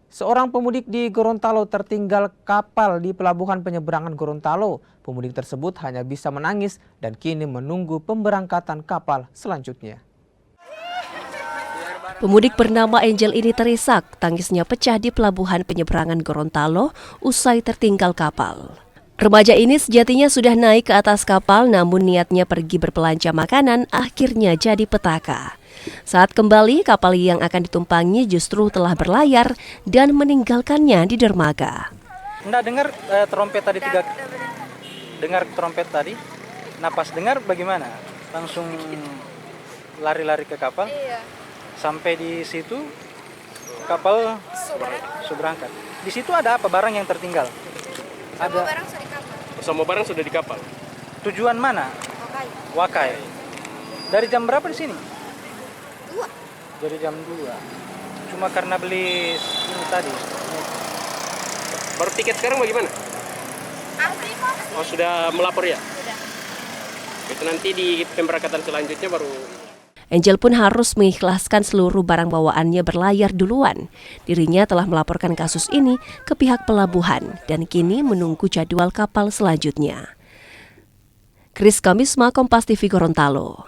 Seorang pemudik di Gorontalo tertinggal kapal di pelabuhan penyeberangan Gorontalo. Pemudik tersebut hanya bisa menangis dan kini menunggu pemberangkatan kapal selanjutnya. Pemudik bernama Angel ini terisak, tangisnya pecah di pelabuhan penyeberangan Gorontalo usai tertinggal kapal. Remaja ini sejatinya sudah naik ke atas kapal, namun niatnya pergi berbelanja makanan akhirnya jadi petaka. Saat kembali, kapal yang akan ditumpangi justru telah berlayar dan meninggalkannya di dermaga. Nggak dengar trompet tadi dengar trompet tadi, napas dengar bagaimana? Langsung lari-lari ke kapal. Iya. Sampai di situ kapal berangkat. Di situ ada apa barang yang tertinggal? Ada Barang sudah di kapal. Semua barang sudah di kapal. tujuan mana? Oke. Wakai. Dari jam berapa di sini? 2. Dari jam 2. Cuma karena beli ini tadi. Baru tiket sekarang bagaimana? Asli kok. Oh, sudah melapor ya? Sudah. Itu nanti di pemberangkatan selanjutnya baru. Angel pun harus mengikhlaskan seluruh barang bawaannya berlayar duluan. Dirinya telah melaporkan kasus ini ke pihak pelabuhan dan kini menunggu jadwal kapal selanjutnya. Kris Kamisma, Kompas TV Gorontalo.